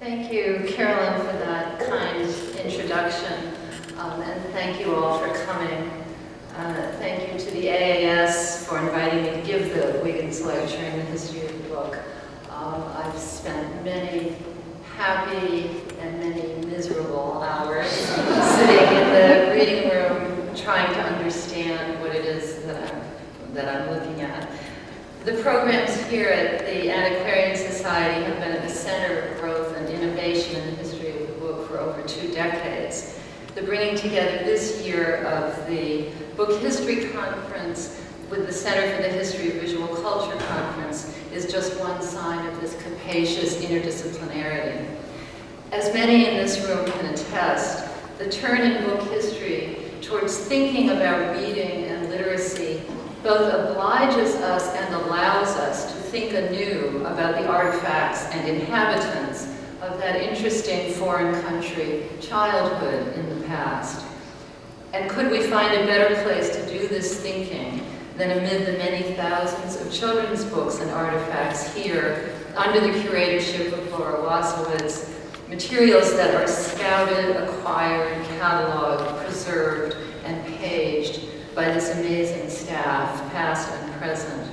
Thank you, Carolyn, for that kind introduction, and thank you all for coming. Thank you to the AAS for inviting me to give the Wiggins lecture in the history of the book. I've spent many happy and many miserable hours sitting in the reading room trying to understand what it is that I'm looking at. The programs here at the Antiquarian Society have been at the center of growth and innovation in the history of the book for over 2 decades. The bringing together this year of the Book History Conference with the Center for the History of Visual Culture Conference is just one sign of this capacious interdisciplinarity. As many in this room can attest, the turn in book history towards thinking about reading and literacy both obliges us and allows us to think anew about the artifacts and inhabitants of that interesting foreign country, childhood in the past. And could we find a better place to do this thinking than amid the many thousands of children's books and artifacts here, under the curatorship of Laura Wasowitz, materials that are scouted, acquired, cataloged, preserved, and paged by this amazing staff, past and present.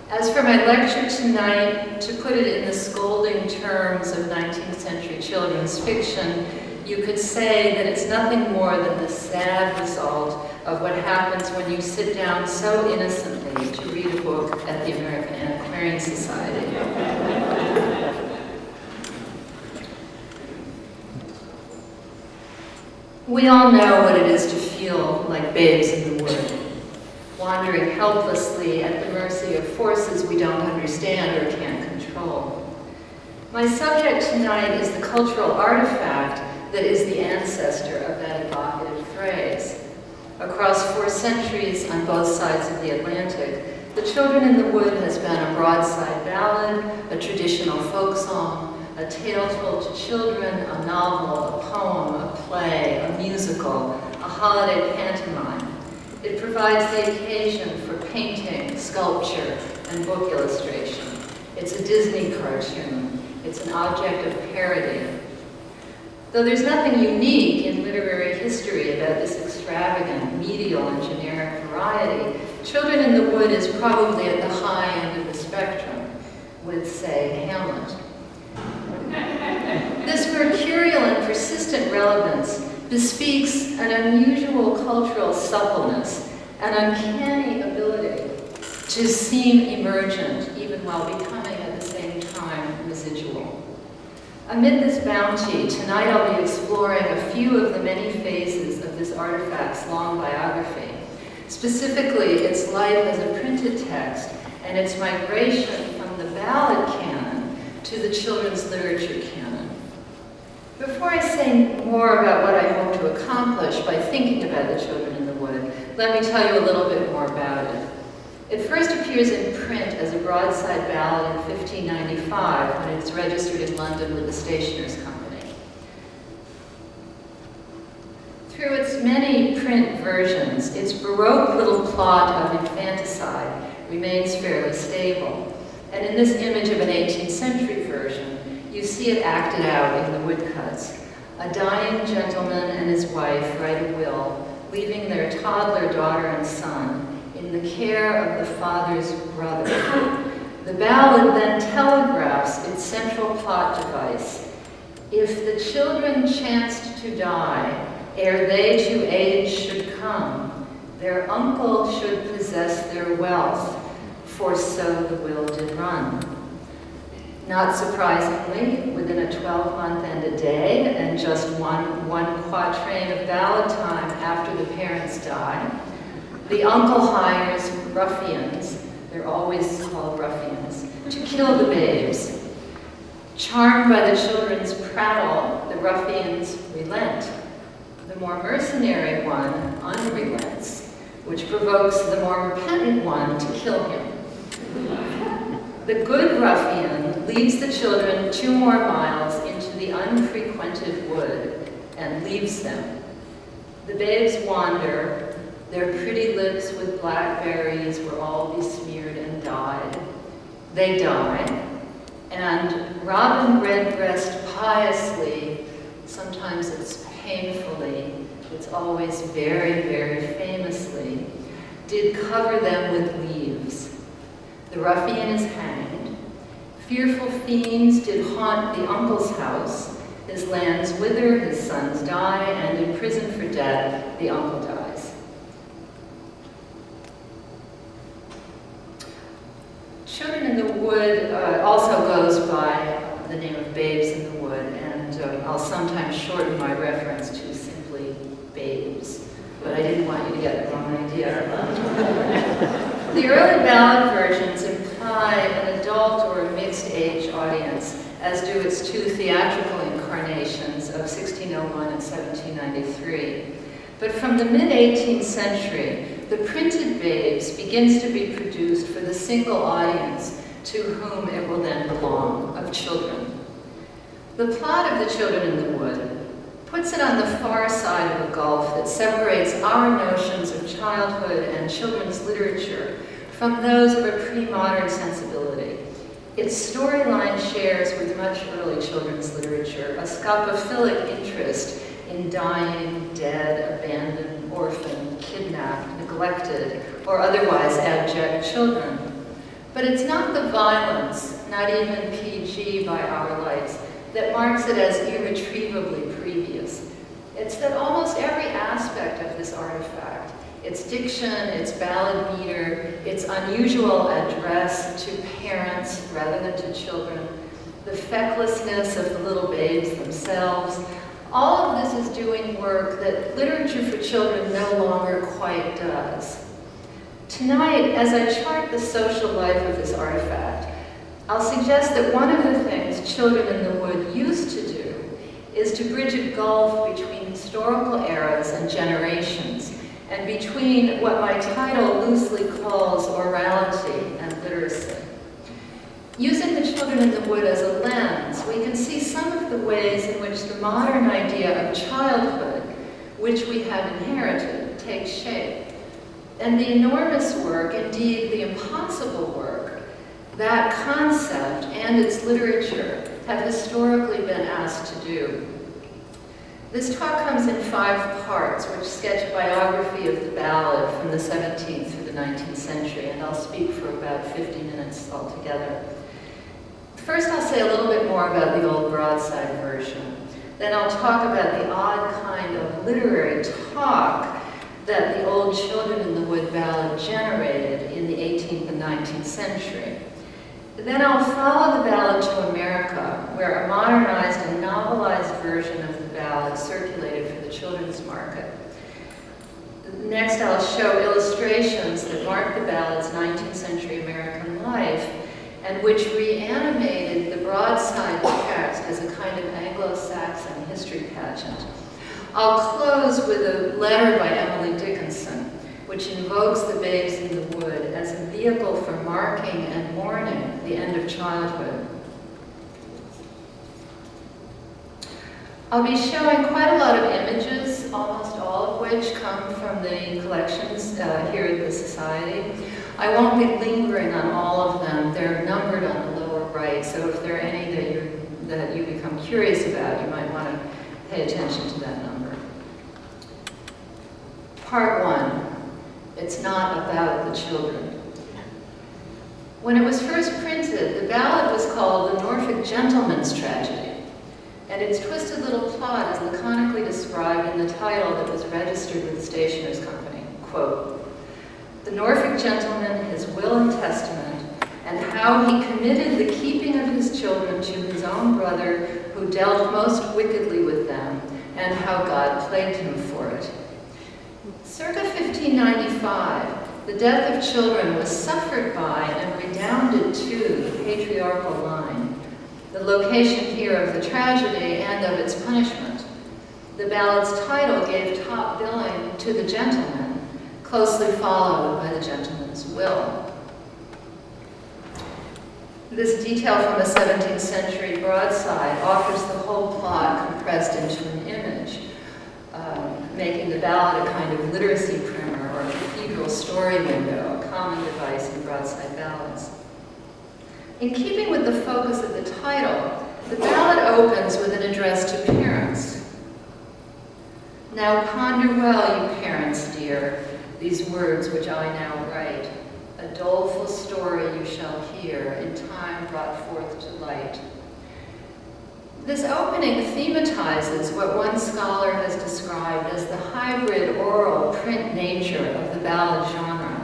As for my lecture tonight, to put it in the scolding terms of 19th century children's fiction, you could say that it's nothing more than the sad result of what happens when you sit down so innocently to read a book at the American Antiquarian Society. We all know what it is to feel like babes in the wood, wandering helplessly at the mercy of forces we don't understand or can't control. My subject tonight is the cultural artifact that is the ancestor of that evocative phrase. Across 4 centuries on both sides of the Atlantic, The Children in the Wood has been a broadside ballad, a traditional folk song, a tale told to children, a novel, a poem, a play, a musical, a holiday pantomime. It provides the occasion for painting, sculpture, and book illustration. It's a Disney cartoon. It's an object of parody. Though there's nothing unique in literary history about this extravagant, medial, and generic variety, Children in the Wood is probably at the high end of the spectrum, with, say, Hamlet. This mercurial and persistent relevance bespeaks an unusual cultural suppleness, an uncanny ability to seem emergent, even while becoming at the same time residual. Amid this bounty, tonight I'll be exploring a few of the many phases of this artifact's long biography, specifically its life as a printed text and its migration from the ballad canon to the children's literature canon. Before I say more about what I hope to accomplish by thinking about The Children in the Wood, let me tell you a little bit more about it. It first appears in print as a broadside ballad in 1595 when it's registered in London with the Stationers' Company. Through its many print versions, its Baroque little plot of infanticide remains fairly stable. And in this image of an 18th century version, you see it acted out in the woodcuts. A dying gentleman and his wife write a will, leaving their toddler daughter and son in the care of the father's brother. The ballad then telegraphs its central plot device. If the children chanced to die, ere they to age should come, their uncle should possess their wealth, for so the will did run. Not surprisingly, within a 12-month and a day, and just one quatrain of ballad time after the parents die, the uncle hires ruffians, they're always called ruffians, to kill the babes. Charmed by the children's prattle, the ruffians relent. The more mercenary one unrelents, which provokes the more repentant one to kill him. The good ruffian leads the children 2 more miles into the unfrequented wood and leaves them. The babes wander, their pretty lips with blackberries were all besmeared and dyed. They die, And Robin Redbreast piously, sometimes it's painfully, it's always very, very famously, did cover them with leaves. The ruffian is hanged. Fearful fiends did haunt the uncle's house. His lands wither, his sons die, and in prison for debt, the uncle dies. Children in the Wood also goes by the name of Babes in the Wood, and I'll sometimes shorten my reference to simply Babes, but I didn't want you to get the wrong idea. The early ballad versions imply an adult or a mixed-age audience, as do its two theatrical incarnations of 1601 and 1793. But from the mid-18th century, the printed Babes begins to be produced for the single audience to whom it will then belong, of children. The plot of The Children in the Wood puts it on the far side of a gulf that separates our notions of childhood and children's literature from those of a pre-modern sensibility. Its storyline shares with much early children's literature a scopophilic interest in dying, dead, abandoned, orphaned, kidnapped, neglected, or otherwise abject children. But it's not the violence, not even PG by our lights, that marks it as irretrievably previous. It's that almost every aspect of this artifact, its diction, its ballad meter, its unusual address to parents rather than to children, the fecklessness of the little babes themselves, all of this is doing work that literature for children no longer quite does. Tonight, as I chart the social life of this artifact, I'll suggest that one of the things Children in the Wood used to do is to bridge a gulf between historical eras and generations, and between what my title loosely calls orality and literacy. Using The Children in the Wood as a lens, we can see some of the ways in which the modern idea of childhood, which we have inherited, takes shape. And the enormous work, indeed the impossible work, that concept and its literature have historically been asked to do. This talk comes in 5 parts, which sketch a biography of the ballad from the 17th through the 19th century, and I'll speak for about 50 minutes altogether. First, I'll say a little bit more about the old broadside version. Then I'll talk about the odd kind of literary talk that the old Children in the Wood ballad generated in the 18th and 19th century. Then I'll follow the ballad to America, where a modernized and novelized version of the ballad circulated for the children's market. Next, I'll show illustrations that mark the ballad's 19th century American life, and which reanimated the broadside text as a kind of Anglo-Saxon history pageant. I'll close with a letter by Emily Dickinson, which invokes the Babes in the Wood as a vehicle for marking and mourning the end of childhood. I'll be showing quite a lot of images, almost all of which come from the collections here at the Society. I won't be lingering on all of them. They're numbered on the lower right, so if there are any that you become curious about, you might want to pay attention to that number. Part 1. It's not about the children. When it was first printed, the ballad was called The Norfolk Gentleman's Tragedy, and its twisted little plot is laconically described in the title that was registered with the Stationers' Company. Quote, "The Norfolk gentleman, his will and testament, and how he committed the keeping of his children to his own brother, who dealt most wickedly with them, and how God plagued him for it." Circa 1595, the death of children was suffered by and redounded to the patriarchal line, the location here of the tragedy and of its punishment. The ballad's title gave top billing to the gentleman, closely followed by the gentleman's will. This detail from the 17th century broadside offers the whole plot compressed into an image, making the ballad a kind of literacy primer or cathedral story window, a common device in broadside ballads. In keeping with the focus of the title, the ballad opens with an address to parents. Now ponder well, you parents dear, these words which I now write. A doleful story you shall hear, in time brought forth to light. This opening thematizes what one scholar has described as the hybrid oral print nature of the ballad genre.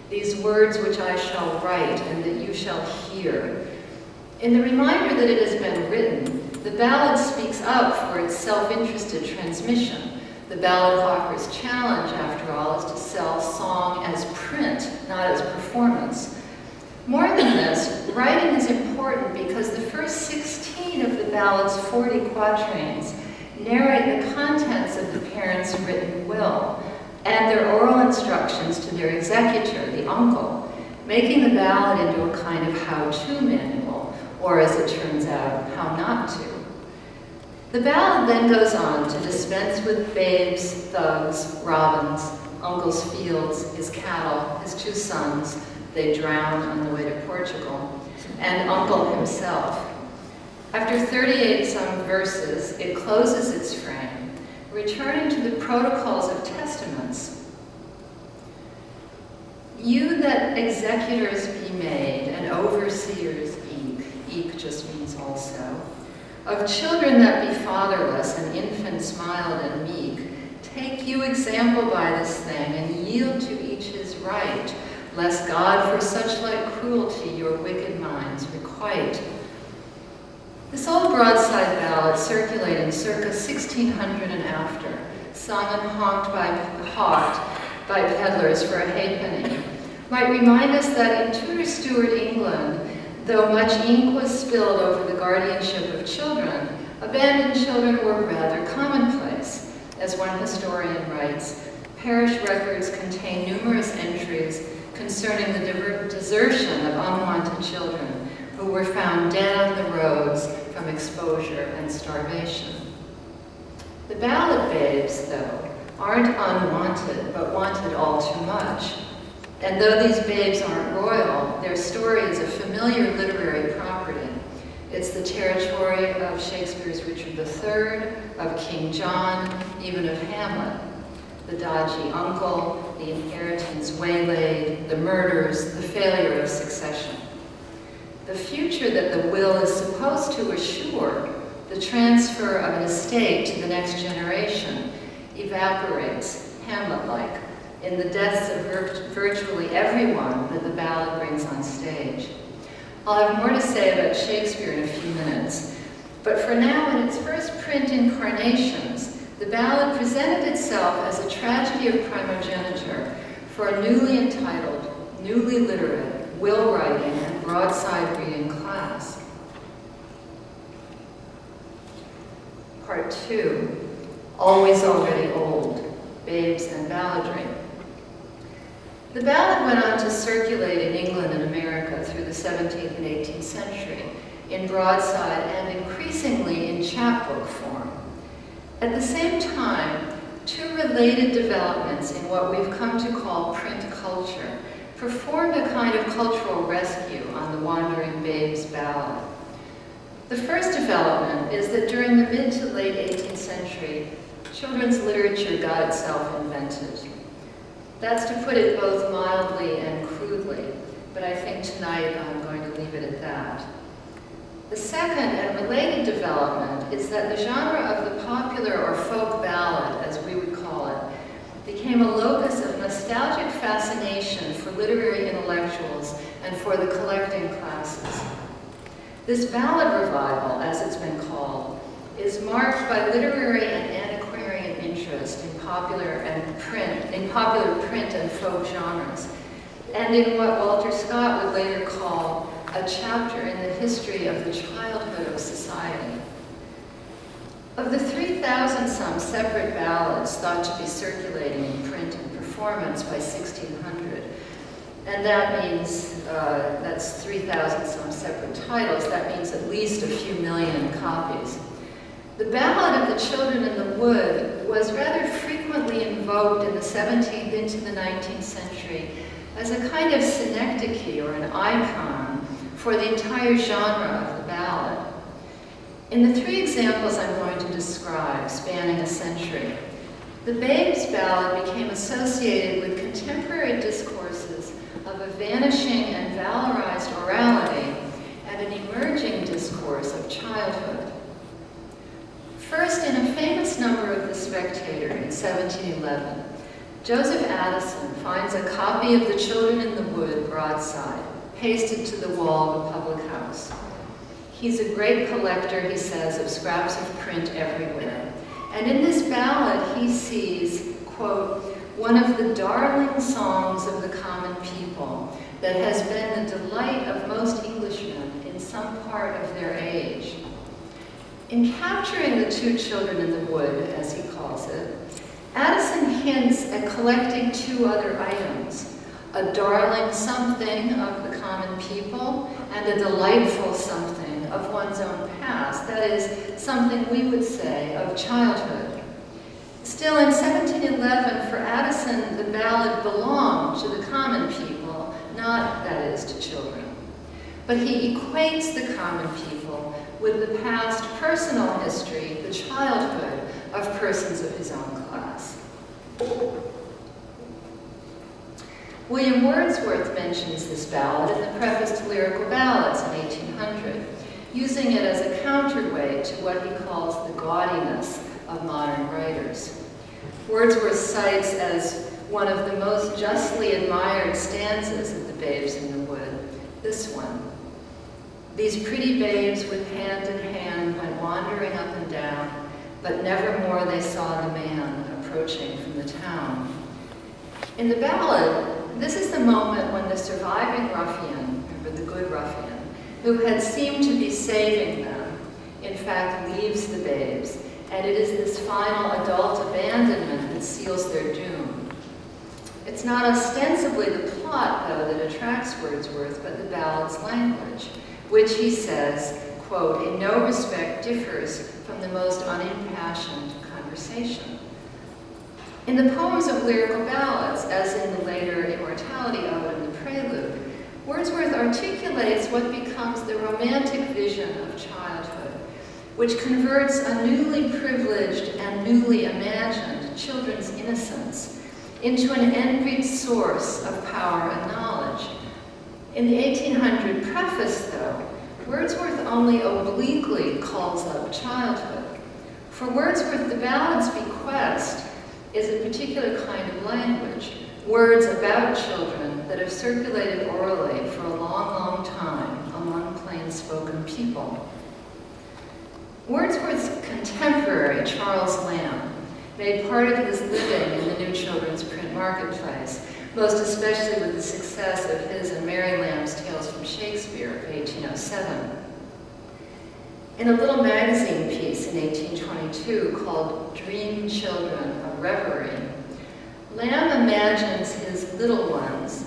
These words which I shall write and that you shall hear. In the reminder that it has been written, the ballad speaks up for its self-interested transmission. The ballad hawker's challenge, after all, is to sell song as print, not as performance. More than this, writing is important because the first 16 of the ballad's 40 quatrains narrate the contents of the parents' written will and their oral instructions to their executor, the uncle, making the ballad into a kind of how-to manual, or as it turns out, how not to. The ballad then goes on to dispense with babes, thugs, robins, uncle's fields, his cattle, his 2 sons, they drowned on the way to Portugal, and uncle himself. After 38 some verses, it closes its frame, returning to the protocols of testaments. You that executors be made, and overseers eke just means also, of children that be fatherless, and infants mild and meek, take you example by this thing, and yield to each his right, lest God for such like cruelty your wicked minds requite. This old broadside ballad, circulating circa 1600 and after, sung and hawked by peddlers for a halfpenny, might remind us that in Tudor Stuart England, though much ink was spilled over the guardianship of children, abandoned children were rather commonplace. As one historian writes, parish records contain numerous entries concerning the desertion of unwanted children who were found dead on the roads from exposure and starvation. The ballad babes, though, aren't unwanted, but wanted all too much. And though these babes aren't royal, their story is a familiar literary property. It's the territory of Shakespeare's Richard III, of King John, even of Hamlet. The dodgy uncle, the inheritance waylaid, the murders, the failure of succession. The future that the will is supposed to assure, the transfer of an estate to the next generation, evaporates, Hamlet-like, in the deaths of virtually everyone that the ballad brings on stage. I'll have more to say about Shakespeare in a few minutes, but for now, in its first print incarnations, the ballad presented itself as a tragedy of primogeniture for a newly entitled, newly literate, will-writing and broadside reading class. Part 2, Always Already Old, Babes and Balladry. The ballad went on to circulate in England and America through the 17th and 18th century in broadside and increasingly in chapbook form. At the same time, 2 related developments in what we've come to call print culture performed a kind of cultural rescue on the Wandering Babes ballad. The first development is that during the mid to late 18th century, children's literature got itself invented. That's to put it both mildly and crudely, but I think tonight I'm going to leave it at that. The second and related development is that the genre of the popular or folk ballad, as we would call it, became a locus of nostalgic fascination for literary intellectuals and for the collecting classes. This ballad revival, as it's been called, is marked by literary and antiquarian interest in popular print and folk genres, and in what Walter Scott would later call a chapter in the history of the childhood of society. Of the 3,000-some separate ballads thought to be circulating in print and performance by 1600, and that means, that's 3,000-some separate titles, that means at least a few million copies. The ballad of the children in the wood was rather frequently invoked in the 17th into the 19th century as a kind of synecdoche or an icon for the entire genre of the ballad. In the three examples I'm going to describe, spanning a century, the Babes ballad became associated with contemporary discourses of a vanishing and valorized orality and an emerging discourse of childhood. First, in a famous number of The Spectator in 1711, Joseph Addison finds a copy of The Children in the Wood broadside, pasted to the wall of a public house. He's a great collector, he says, of scraps of print everywhere. And in this ballad, he sees, quote, one of the darling songs of the common people that has been the delight of most Englishmen in some part of their age. In capturing the two children in the wood, as he calls it, Addison hints at collecting two other items, a darling something of the common people and a delightful something of one's own past, that is, something we would say of childhood. Still, in 1711, for Addison, the ballad belonged to the common people, not, that is, to children. But he equates the common people with the past personal history, the childhood of persons of his own class. William Wordsworth mentions this ballad in the preface to Lyrical Ballads in 1800, using it as a counterweight to what he calls the gaudiness of modern writers. Wordsworth cites as one of the most justly admired stanzas of the Babes in the Wood this one. These pretty babes with hand in hand went wandering up and down, but nevermore they saw the man approaching from the town. In the ballad, this is the moment when the surviving ruffian, remember the good ruffian, who had seemed to be saving them, in fact leaves the babes, and it is this final adult abandonment that seals their doom. It's not ostensibly the plot, though, that attracts Wordsworth, but the ballad's language, which he says, quote, in no respect differs from the most unimpassioned conversation. In the poems of Lyrical Ballads, as in the later Immortality Ode and the Prelude, Wordsworth articulates what becomes the romantic vision of childhood, which converts a newly privileged and newly imagined children's innocence into an envied source of power and knowledge. In the 1800 preface, though, Wordsworth only obliquely calls up childhood. For Wordsworth, the ballad's bequest is a particular kind of language, words about children that have circulated orally for a long, long time among plain-spoken people. Wordsworth's contemporary, Charles Lamb, made part of his living in the new children's print marketplace, most especially with the success of his and Mary Lamb's Tales from Shakespeare of 1807. In a little magazine piece in 1822 called Dream Children of Reverie, Lamb imagines his little ones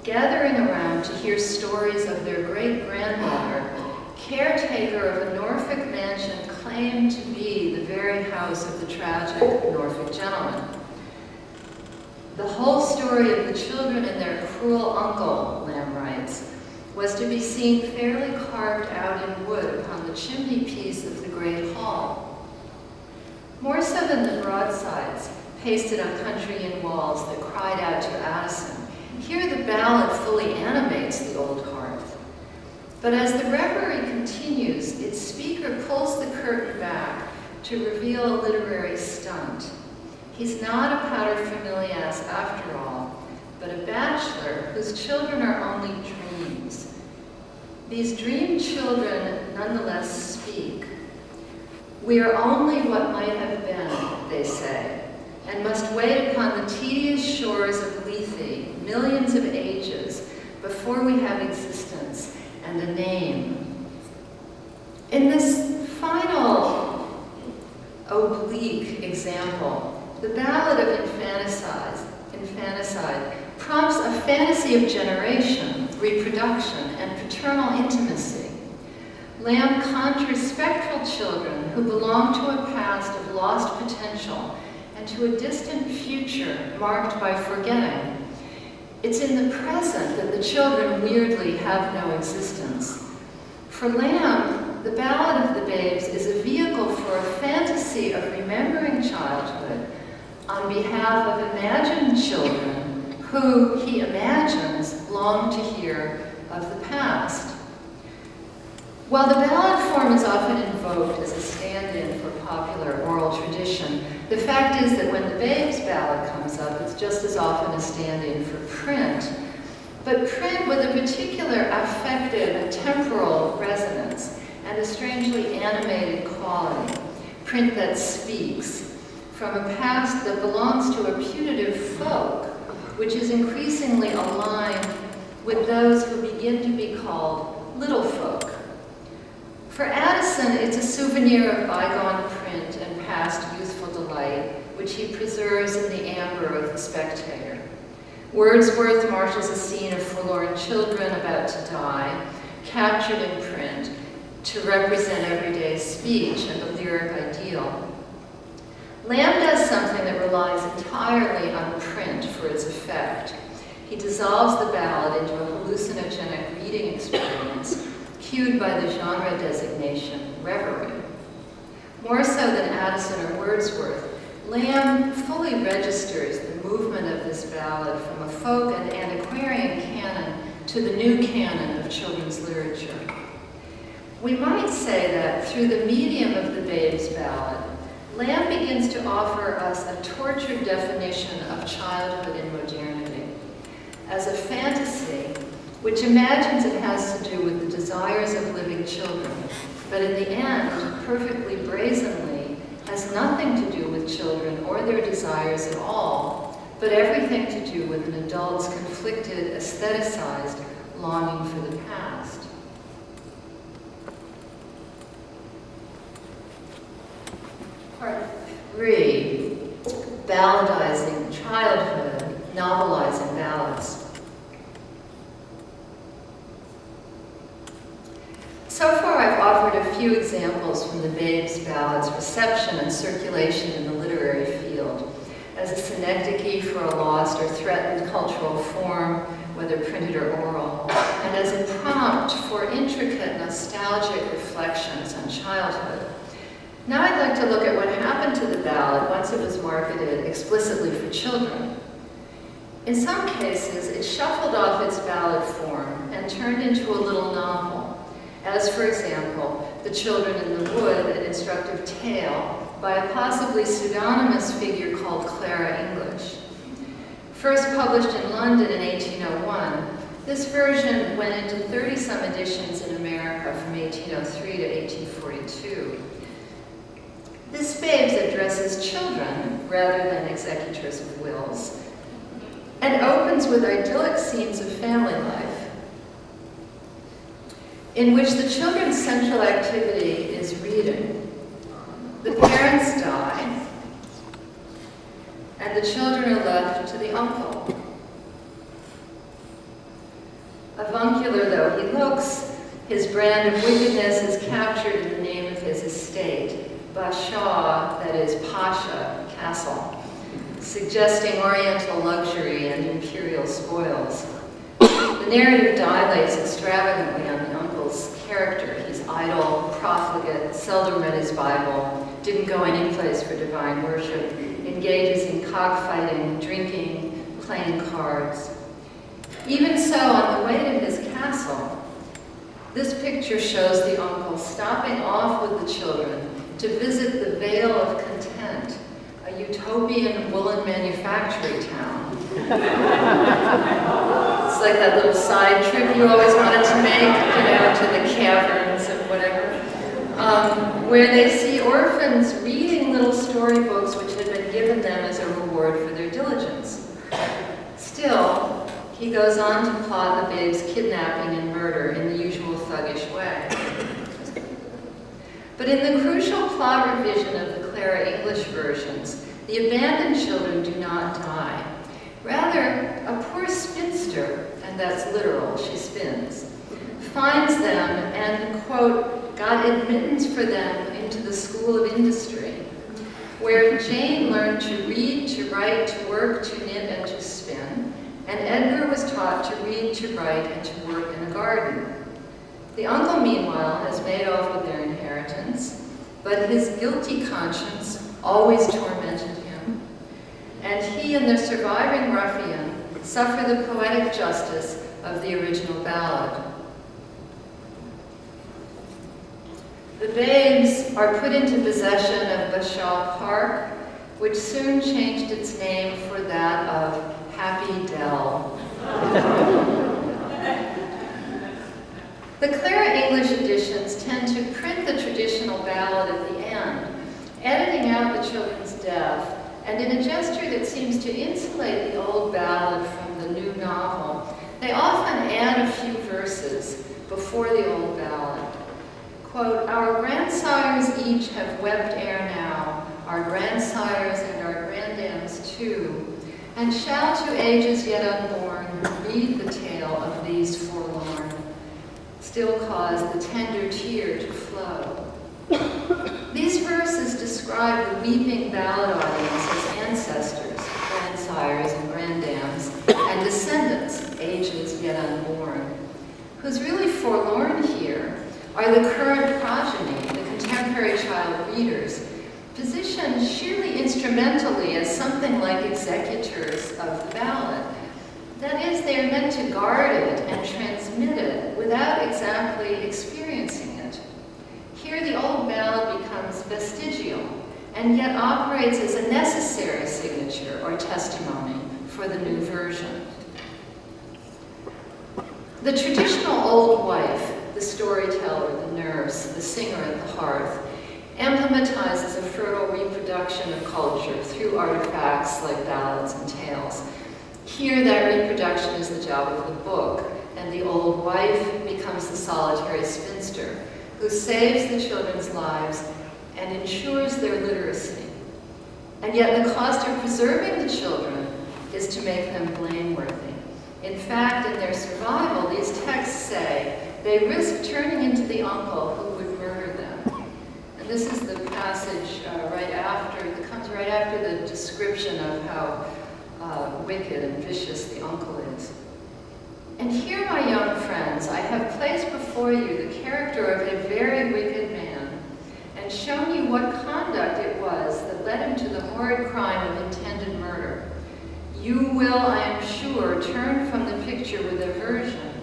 gathering around to hear stories of their great-grandmother, caretaker of a Norfolk mansion claimed to be the very house of the tragic Norfolk gentleman. The whole story of the children and their cruel uncle, Lamb writes, was to be seen fairly carved out in wood upon the chimney piece of the great hall. More so than the broadsides pasted on country inn walls that cried out to Addison, here the ballad fully animates the old hearth. But as the reverie continues, its speaker pulls the curtain back to reveal a literary stunt. He's not a paterfamilias after all, but a bachelor whose children are only dreams. These dream children nonetheless speak. We are only what might have been, they say, and must wait upon the tedious shores of Lethe millions of ages before we have existence and a name. In this final oblique example, the ballad of infanticide prompts a fantasy of generation, reproduction, and paternal intimacy. Lamb conjures spectral children who belong to a past of lost potential and to a distant future marked by forgetting. It's in the present that the children weirdly have no existence. For Lamb, the Ballad of the Babes is a vehicle for a fantasy of remembering childhood on behalf of imagined children who, he imagines, long to hear of the past. While the ballad form is often invoked as a stand-in for popular oral tradition, the fact is that when the Babes ballad comes up, it's just as often a stand-in for print, but print with a particular affective and temporal resonance and a strangely animated quality, print that speaks, from a past that belongs to a putative folk, which is increasingly aligned with those who begin to be called little folk. For Addison, it's a souvenir of bygone print and past youthful delight, which he preserves in the amber of the Spectator. Wordsworth marshals a scene of forlorn children about to die, captured in print, to represent everyday speech and the lyric ideal. Lamb does something that relies entirely on print for its effect. He dissolves the ballad into a hallucinogenic reading experience, cued by the genre designation reverie. More so than Addison or Wordsworth, Lamb fully registers the movement of this ballad from a folk and antiquarian canon to the new canon of children's literature. We might say that through the medium of the Babes ballad, Lamb begins to offer us a tortured definition of childhood in modernity as a fantasy which imagines it has to do with the desires of living children, but in the end, perfectly brazenly, has nothing to do with children or their desires at all, but everything to do with an adult's conflicted, aestheticized longing for the past. Part 3, balladizing childhood, novelizing ballads. So far, I've offered a few examples from the Babes ballad's reception and circulation in the literary field, as a synecdoche for a lost or threatened cultural form, whether printed or oral, and as a prompt for intricate, nostalgic reflections on childhood. Now I'd like to look at what happened to the ballad once it was marketed explicitly for children. In some cases, it shuffled off its ballad form and turned into a little novel, as, for example, The Children in the Wood, an instructive tale by a possibly pseudonymous figure called Clara English. First published in London in 1801, this version went into 30-some editions in America from 1803 to 1842. This Babes addresses children rather than executors of wills, and opens with idyllic scenes of family life, in which the children's central activity is reading. The parents die, and the children are left to the uncle. Avuncular though he looks, his brand of wickedness is captured in the name of his estate, Bashaw, that is Pasha, castle, suggesting oriental luxury and imperial spoils. The narrative dilates extravagantly on the uncle's character. He's idle, profligate, seldom read his Bible, didn't go any place for divine worship, engages in cockfighting, drinking, playing cards. Even so, on the way to his castle, this picture shows the uncle stopping off with the children to visit the Vale of Content, a utopian woolen manufacturing town. It's like that little side trip you always wanted to make, to the caverns and whatever, where they see orphans reading little storybooks which had been given them as a reward for their diligence. Still, he goes on to plot the Babes' kidnapping and murder in the usual thuggish way. But in the crucial plot revision of the Clara English versions, the abandoned children do not die. Rather, a poor spinster, and that's literal, she spins, finds them and, quote, got admittance for them into the school of industry, where Jane learned to read, to write, to work, to knit, and to spin, and Edgar was taught to read, to write, and to work in a garden. The uncle, meanwhile, has made off with their inheritance, but his guilty conscience always tormented him, and he and the surviving ruffian suffer the poetic justice of the original ballad. The babes are put into possession of Bashaw Park, which soon changed its name for that of Happy Dell. The Clara English editions tend to print the traditional ballad at the end, editing out the children's death, and in a gesture that seems to insulate the old ballad from the new novel, they often add a few verses before the old ballad. Quote, "Our grandsires each have wept ere now, our grandsires and our grandams too, and shall to ages yet unborn read the tale of these forlorn, still cause the tender tear to flow." These verses describe the weeping ballad audience as ancestors, grandsires and grandams, and descendants, ages yet unborn. Who's really forlorn here are the current progeny, the contemporary child readers, positioned sheerly instrumentally as something like executors of the ballad. That is, they are meant to guard it and transmit it without exactly experiencing it. Here the old ballad becomes vestigial and yet operates as a necessary signature or testimony for the new version. The traditional old wife, the storyteller, the nurse, the singer at the hearth, emblematizes a fertile reproduction of culture through artifacts like ballads and tales. Here, that reproduction is the job of the book, and the old wife becomes the solitary spinster who saves the children's lives and ensures their literacy. And yet the cost of preserving the children is to make them blameworthy. In fact, in their survival, these texts say they risk turning into the uncle who would murder them. And this is the passage that comes right after the description of how wicked and vicious the uncle is. "And here, my young friends, I have placed before you the character of a very wicked man, and shown you what conduct it was that led him to the horrid crime of intended murder. You will, I am sure, turn from the picture with aversion,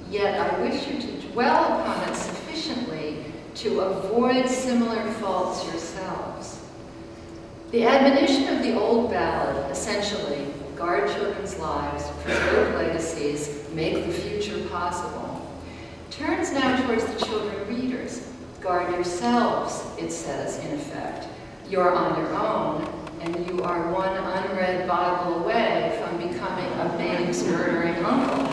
yet I wish you to dwell upon it sufficiently to avoid similar faults yourselves." The admonition of the old ballad, essentially, guard children's lives, preserve legacies, make the future possible, turns now towards the children readers. Guard yourselves, it says, in effect. You're on your own, and you are one unread Bible away from becoming a babe's murdering uncle.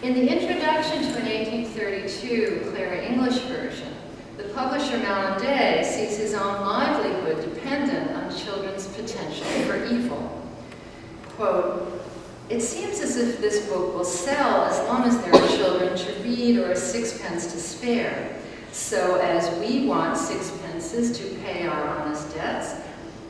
In the introduction to an 1832 Clara English version, the publisher Mallandé sees his own livelihood dependent on children's potential for evil. Quote, "It seems as if this book will sell as long as there are children to read or a sixpence to spare. So as we want sixpences to pay our honest debts,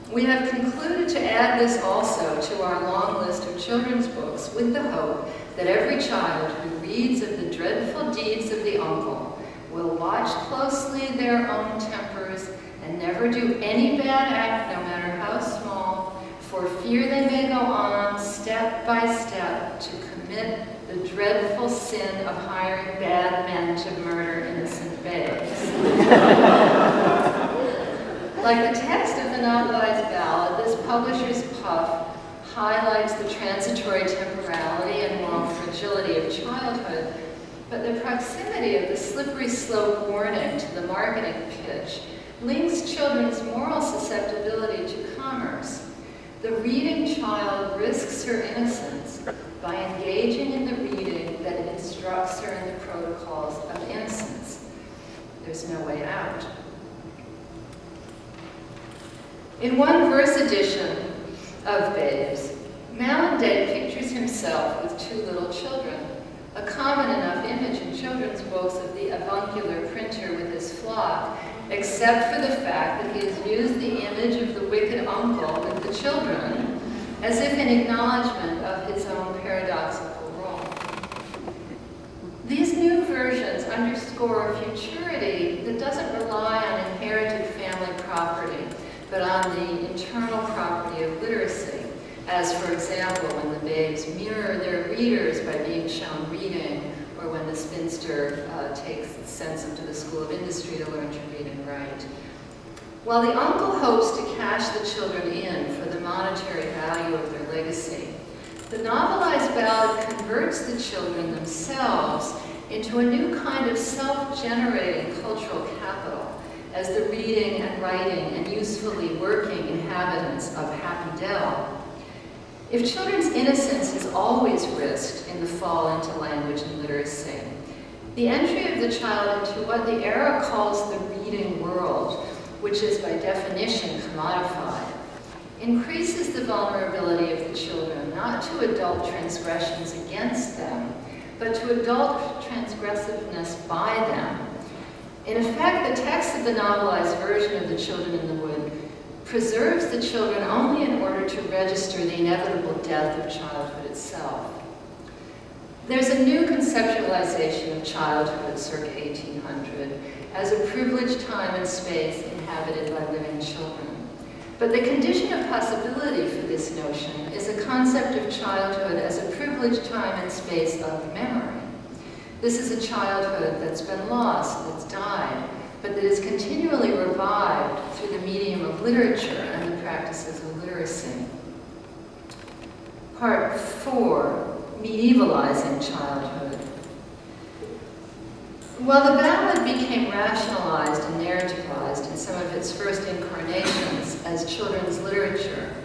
we have concluded to add this also to our long list of children's books with the hope that every child who reads of the dreadful deeds of the uncle will watch closely their own tempers and never do any bad act, no matter how small, for fear they may go on step by step to commit the dreadful sin of hiring bad men to murder innocent babes." Like the text of the novelized ballad, this publisher's puff highlights the transitory temporality and moral fragility of childhood, but the proximity of the slippery slope warning to the marketing pitch links children's moral susceptibility to commerce. The reading child risks her innocence by engaging in the reading that instructs her in the protocols of innocence. There's no way out. In one verse edition of Babes, Mallandé pictures himself with two little children, a common enough image in children's books of the avuncular printer with his flock, except for the fact that he has used the image of the wicked uncle with the children as if in acknowledgement of his own paradoxical role. These new versions underscore a futurity that doesn't rely on inherited family property, but on the internal property of literacy, as, for example, when the babes mirror their readers by being shown reading, or when the spinster sends them to the School of Industry to learn to read and write. While the uncle hopes to cash the children in for the monetary value of their legacy, the novelized ballad converts the children themselves into a new kind of self-generating cultural capital as the reading and writing and usefully working inhabitants of Happy Dell. If children's innocence is always risked in the fall into language and literacy, the entry of the child into what the era calls the reading world, which is by definition commodified, increases the vulnerability of the children not to adult transgressions against them, but to adult transgressiveness by them. In effect, the text of the novelized version of The Children in the Wood preserves the children only in order to register the inevitable death of childhood itself. There's a new conceptualization of childhood circa 1800 as a privileged time and space inhabited by living children. But the condition of possibility for this notion is a concept of childhood as a privileged time and space of memory. This is a childhood that's been lost, that's died, but that is continually revived through the medium of literature and the practices of literacy. Part 4, medievalizing childhood. While the ballad became rationalized and narrativized in some of its first incarnations as children's literature,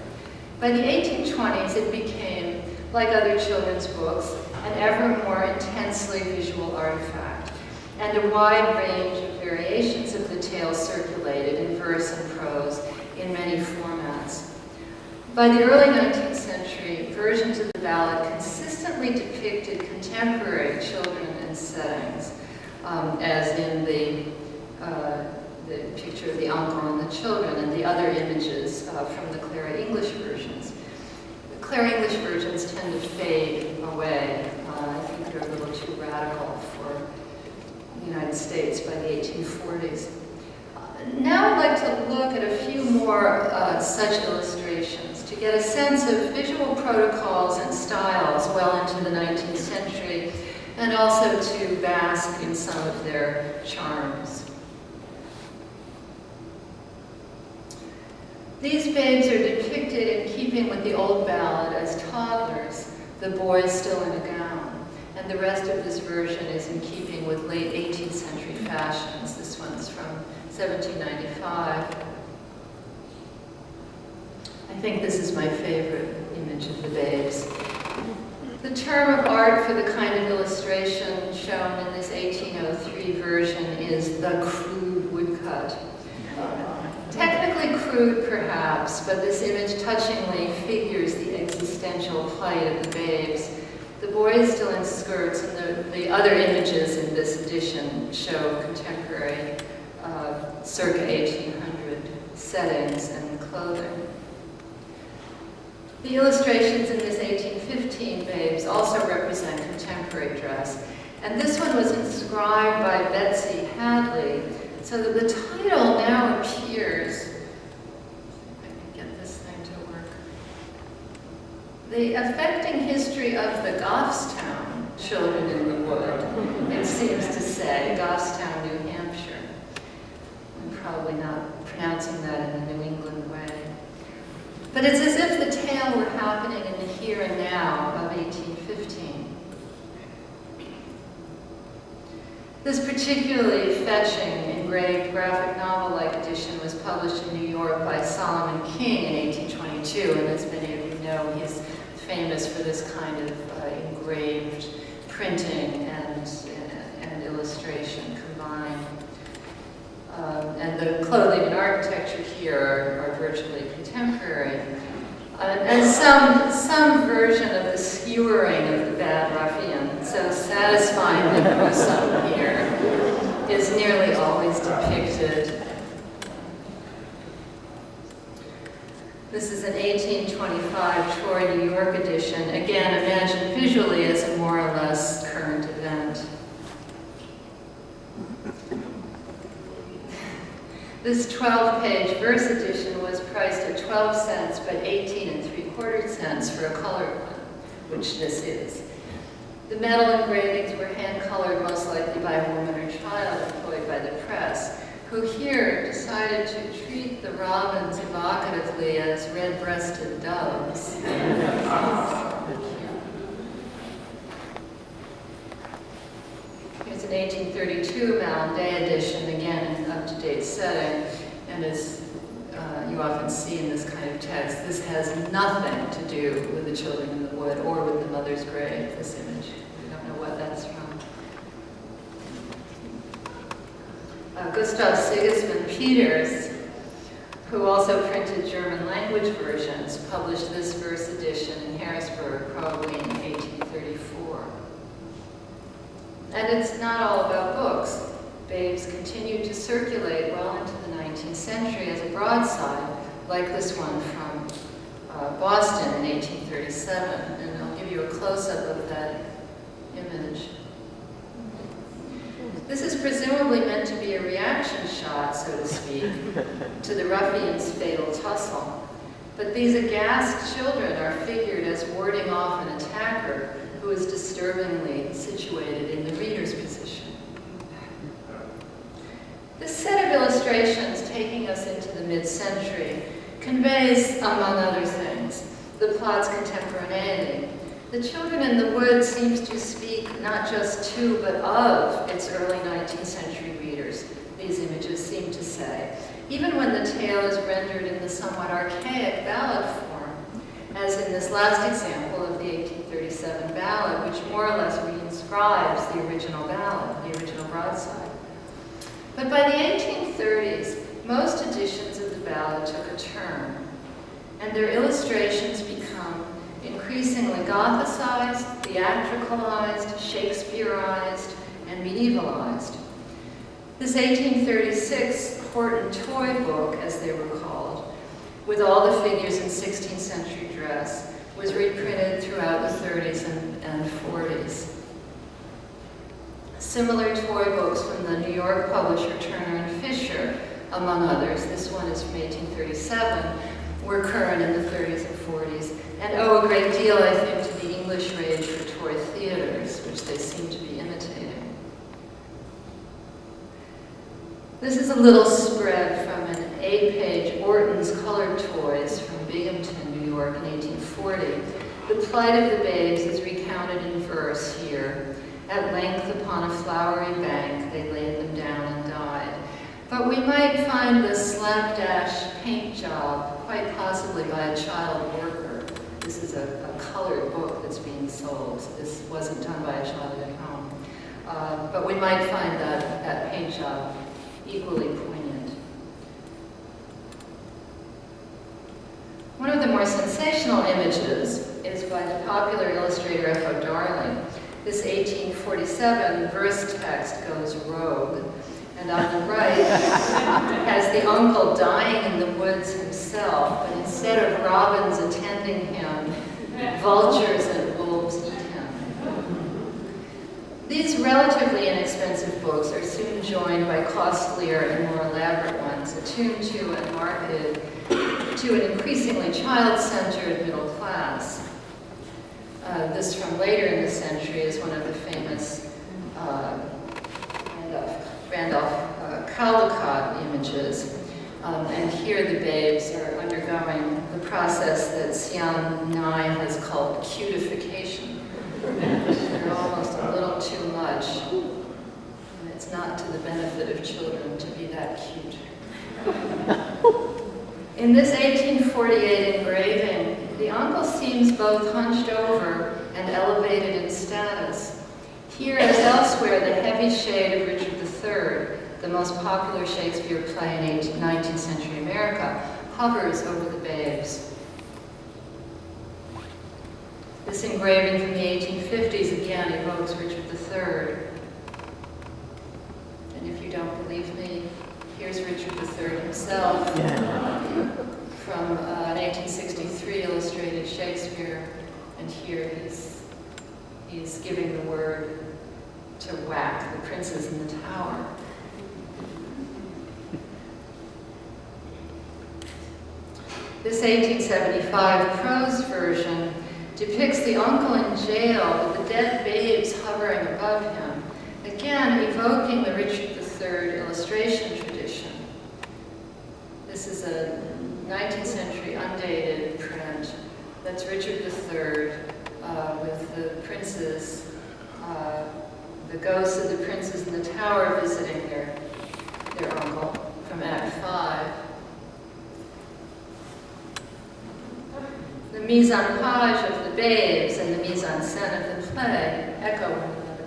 by the 1820s it became, like other children's books, an ever more intensely visual artifact, and a wide range of variations of the tale circulated in verse and prose in many formats. By the early 19th century, versions of the ballad consistently depicted contemporary children and settings, as in the picture of the uncle and the children and the other images from the Clara English versions. The Clara English versions tend to fade away. I think they're a little too radical for the United States by the 1840s. Now I'd like to look at a few more such illustrations to get a sense of visual protocols and styles well into the 19th century, and also to bask in some of their charms. These babes are depicted in keeping with the old ballad as toddlers, the boys still in a gown, and the rest of this version is in keeping with late 18th century fashions. This one's from 1795. I think this is my favorite image of the babes. The term of art for the kind of illustration shown in this 1803 version is the crude woodcut. Technically crude, perhaps, but this image touchingly figures the existential plight of the babes. The boys still in skirts, and the other images in this edition show contemporary, circa 1800 settings and clothing. The illustrations in this 1815 babes also represent contemporary dress, and this one was inscribed by Betsy Hadley, so that the title now appears, if I can get this thing to work, The Affecting History of the Goffstown Children in the Wood, it seems to say, Goffstown, New Hampshire. I'm probably not pronouncing that in a New England way. But it's as if the tale were happening in the here and now of 1815. This particularly fetching, engraved graphic novel-like edition was published in New York by Solomon King in 1822, and as many of you know, he's famous for this kind of engraved printing and illustration combined. And the clothing and architecture here are virtually contemporary. And some version of the skewering of the bad ruffian, so satisfyingly gruesome here, is nearly always depicted. This is an 1820 1825 Troy, New York edition, again imagined visually as a more or less current event. This 12-page verse edition was priced at 12 cents, but 18 3/4 cents for a colored one, which this is. The metal engravings were hand-colored most likely by a woman or child employed by the press, who here decided to treat the robins evocatively as red-breasted doves. Here's an 1832 Mallandé edition, again in up-to-date setting, and as you often see in this kind of text, this has nothing to do with the children in the wood or with the mother's grave, this image. We don't know what that's from. Gustav Sigismund Peters, who also printed German language versions, published this verse edition in Harrisburg, probably in 1834. And it's not all about books. Babes continued to circulate well into the 19th century as a broadside, like this one from Boston in 1837. And I'll give you a close-up of that image. This is presumably meant to be a reaction shot, so to speak, to the ruffian's fatal tussle. But these aghast children are figured as warding off an attacker who is disturbingly situated in the reader's position. This set of illustrations, taking us into the mid-century, conveys, among other things, the plot's contemporaneity. The Children in the Wood seems to speak not just to, but of its early 19th century readers, these images seem to say, even when the tale is rendered in the somewhat archaic ballad form, as in this last example of the 1837 ballad, which more or less reinscribes the original ballad, the original broadside. But by the 1830s, most editions of the ballad took a turn, and their illustrations become increasingly Gothicized, theatricalized, Shakespeareized, and medievalized. This 1836 Horton toy book, as they were called, with all the figures in 16th century dress, was reprinted throughout the 30s and 40s. Similar toy books from the New York publisher Turner and Fisher, among others, this one is from 1837, were current in the 30s and 40s, and owe a great deal, I think, to the English rage for toy theaters, which they seem to be imitating. This is a little spread from an 8-page Orton's Colored Toys from Binghamton, New York in 1840. The plight of the babes is recounted in verse here. At length upon a flowery bank they laid them down and died. But we might find this slapdash paint job, quite possibly by a child worker. This is a colored book that's being sold. So this wasn't done by a child at home. But we might find that paint job equally poignant. One of the more sensational images is by the popular illustrator F.O. Darling. This 1847 verse text goes rogue, and on the right has the uncle dying in the woods himself, but instead of robins attending him, vultures and wolves eat him. These relatively inexpensive books are soon joined by costlier and more elaborate ones, attuned to and marketed to an increasingly child-centered middle class. This from later in the century is one of the famous Randolph Caldecott images. And here the babes are undergoing the process that Sian Nye has called cutification. They're almost a little too much. And it's not to the benefit of children to be that cute. In this 1848 engraving, the uncle seems both hunched over and elevated in status. Here, as elsewhere, the heavy shade of Richard III, the most popular Shakespeare play in 19th century America, hovers over the babes. This engraving from the 1850s again evokes Richard III. And if you don't believe me, here's Richard III himself from an 1863 illustrated Shakespeare, and here he's giving the word to whack the princes in the tower. This 1875 prose version depicts the uncle in jail with the dead babes hovering above him, again evoking the Richard III illustration tradition. This is a 19th century undated print. That's Richard III with the princes, the ghosts of the princes in the tower visiting their uncle from Act 5. The mise-en-page of the babes and the mise-en-scène of the play echo one another.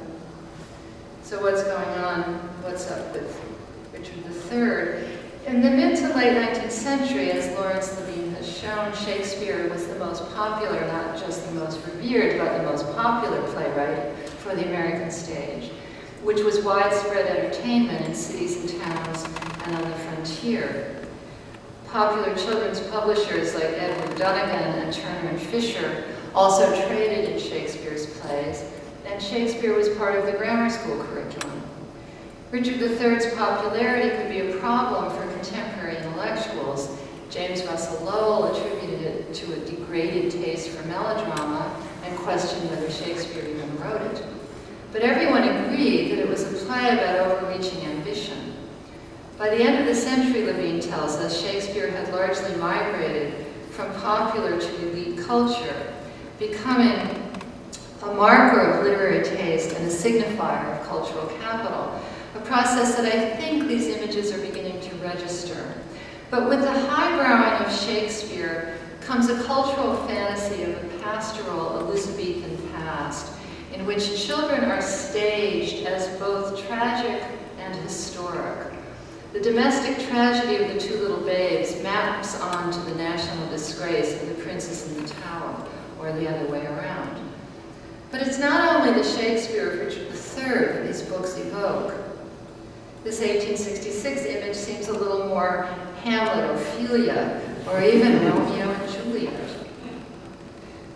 So what's going on? What's up with Richard III? In the mid to late 19th century, as Lawrence Levine has shown, Shakespeare was the most popular, not just the most revered, but the most popular playwright for the American stage, which was widespread entertainment in cities and towns and on the frontier. Popular children's publishers like Edward Dunnigan and Turner and Fisher also traded in Shakespeare's plays, and Shakespeare was part of the grammar school curriculum. Richard III's popularity could be a problem for contemporary intellectuals. James Russell Lowell attributed it to a degraded taste for melodrama and questioned whether Shakespeare even wrote it. But everyone agreed that it was a play about overreaching ambition. By the end of the century, Levine tells us, Shakespeare had largely migrated from popular to elite culture, becoming a marker of literary taste and a signifier of cultural capital, a process that I think these images are beginning to register. But with the highbrowing of Shakespeare comes a cultural fantasy of a pastoral Elizabethan past, in which children are staged as both tragic and historic. The domestic tragedy of the two little babes maps onto the national disgrace of the princess in the tower, or the other way around. But it's not only the Shakespeare of Richard III that these books evoke. This 1866 image seems a little more Hamlet, Ophelia, or even Romeo and Juliet.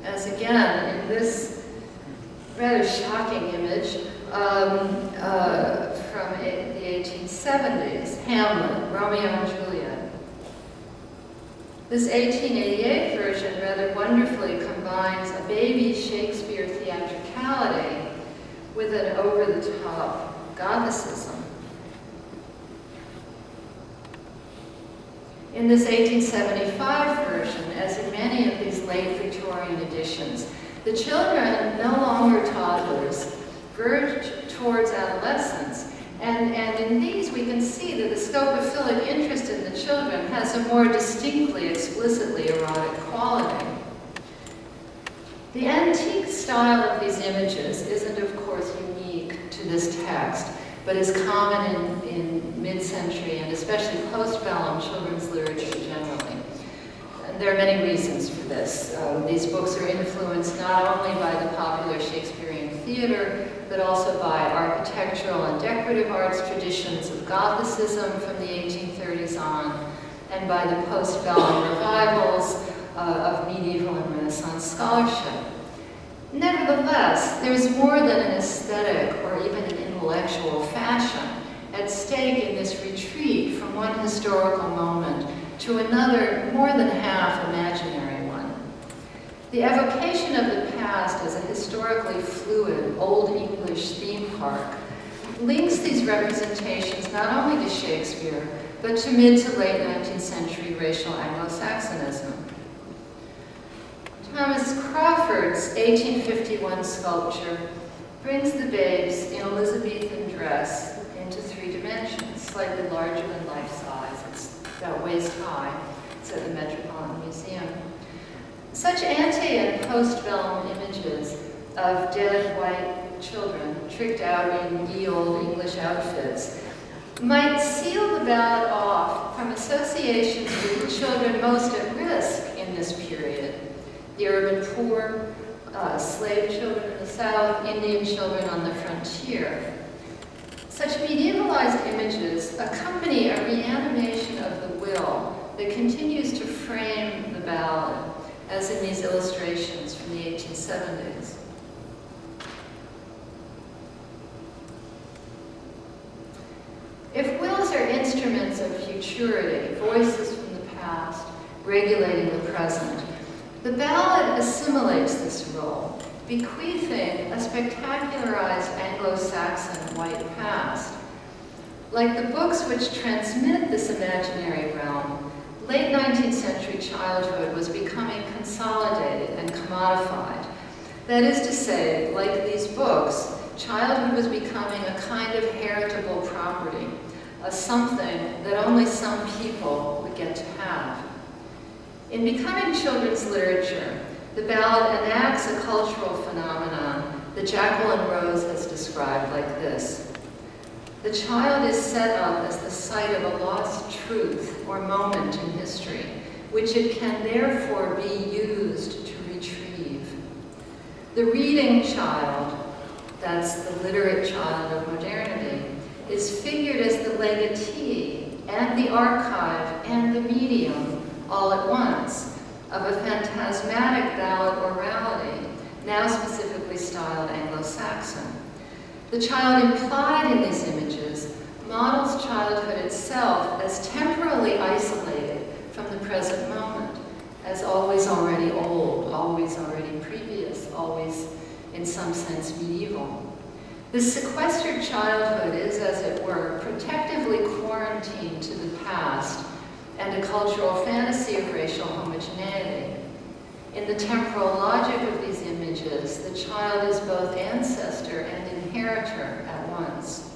As again, in this rather shocking image, from the 1870s, Hamlet, Romeo and Juliet. This 1888 version rather wonderfully combines a baby Shakespeare theatricality with an over-the-top Gothicism. In this 1875 version, as in many of these late Victorian editions, the children, no longer toddlers, verge towards adolescence. And in these, we can see that the scopophilic interest in the children has a more distinctly, explicitly erotic quality. The antique style of these images isn't, of course, unique to this text, but is common in mid-century and especially post-bellum children's literature generally. And there are many reasons for this. These books are influenced not only by the popular Shakespearean theater, but also by architectural and decorative arts traditions of Gothicism from the 1830s on, and by the post-bellum revivals of medieval and Renaissance scholarship. Nevertheless, there's more than an aesthetic or even an intellectual fashion at stake in this retreat from one historical moment to another more than half imaginary one. The evocation of the past as a historically fluid Old English theme park links these representations not only to Shakespeare, but to mid to late 19th century racial Anglo-Saxonism. Thomas Crawford's 1851 sculpture brings the babes in Elizabethan dress into 3 dimensions, slightly larger than life size. It's about waist high. It's at the Metropolitan Museum. Such ante and post-bellum images of dead white children tricked out in ye olde English outfits might seal the ballad off from associations with the children most at risk in this period. The urban poor, slave children in the South, Indian children on the frontier. Such medievalized images accompany a reanimation of the will that continues to frame the ballad as in these illustrations from the 1870s. If wills are instruments of futurity, voices from the past, regulating the present, the ballad assimilates this role, bequeathing a spectacularized Anglo-Saxon white past. Like the books which transmit this imaginary realm, late 19th century childhood was becoming consolidated and commodified. That is to say, like these books, childhood was becoming a kind of heritable property, a something that only some people would get to have. In becoming children's literature, the ballad enacts a cultural phenomenon that Jacqueline Rose has described like this. The child is set up as the site of a lost truth or moment in history, which it can therefore be used to retrieve. The reading child, that's the literate child of modernity, is figured as the legatee and the archive and the medium all at once of a phantasmatic ballad orality, now specifically styled Anglo-Saxon. The child implied in these images models childhood itself as temporally isolated from the present moment, as always already old, always already previous, always in some sense medieval. This sequestered childhood is, as it were, protectively quarantined to the past and a cultural fantasy of racial homogeneity. In the temporal logic of these images, the child is both ancestor and inheritor at once.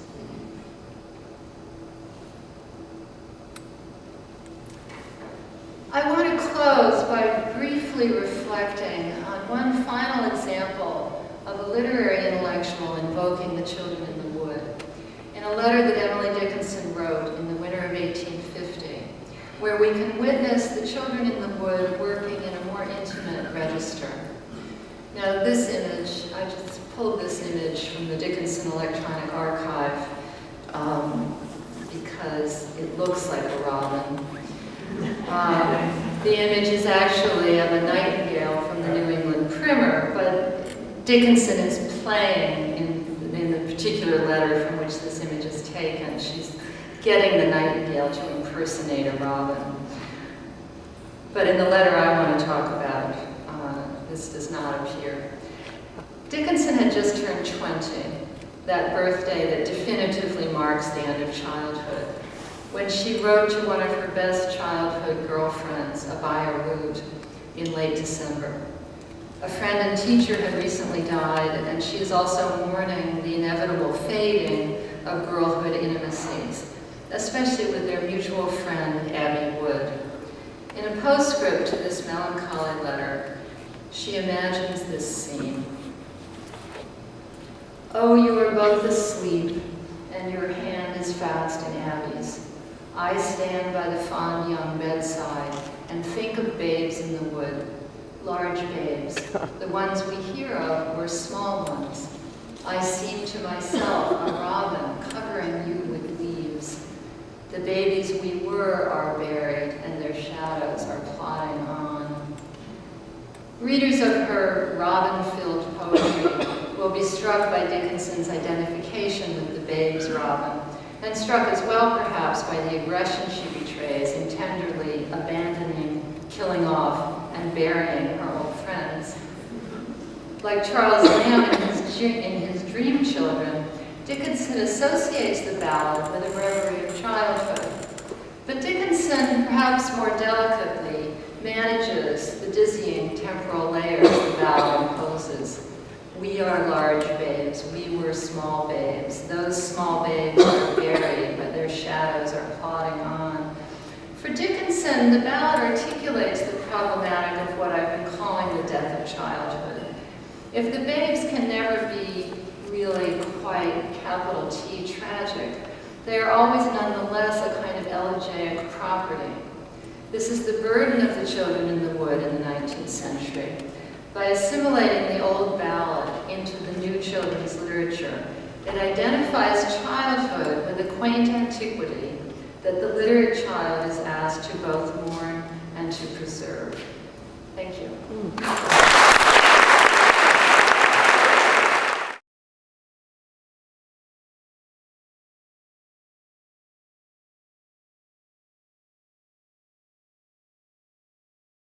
I want to close by briefly reflecting on one final example of a literary intellectual invoking the children in the wood, in a letter that Emily Dickinson wrote in the winter of 1850, where we can witness the children in the wood working in a more intimate register. Now this image, I just pulled this image from the Dickinson Electronic Archive because it looks like a robin. The image is actually of a nightingale from the New England Primer, but Dickinson is playing in the particular letter from which this image is taken. She's getting the nightingale to impersonate a robin. But in the letter I want to talk about, this does not appear. Dickinson had just turned 20, that birthday that definitively marks the end of childhood, when she wrote to one of her best childhood girlfriends, Abaya Root, in late December. A friend and teacher had recently died, and she is also mourning the inevitable fading of girlhood intimacies, especially with their mutual friend, Abby Wood. In a postscript to this melancholy letter, she imagines this scene. Oh, you are both asleep, and your hand is fast in Abby's. I stand by the fond young bedside and think of babes in the wood, large babes. The ones we hear of were small ones. I seem to myself a robin covering you with leaves. The babies we were are buried, and their shadows are plodding on. Readers of her robin-filled poetry will be struck by Dickinson's identification with the babe's robin, and struck as well, perhaps, by the aggression she betrays in tenderly abandoning, killing off, and burying her old friends. Like Charles Lamb in his Dream Children, Dickinson associates the ballad with a reverie of childhood. But Dickinson, perhaps more delicately, manages the dizzying temporal layers the ballad imposes. We are large babes, we were small babes. Those small babes are buried, but their shadows are plodding on. For Dickinson, the ballad articulates the problematic of what I've been calling the death of childhood. If the babes can never be really quite capital T tragic, they are always nonetheless a kind of elegiac property. This is the burden of the children in the wood in the 19th century. By assimilating the old ballad into the new children's literature, it identifies childhood with a quaint antiquity that the literate child is asked to both mourn and to preserve. Thank you.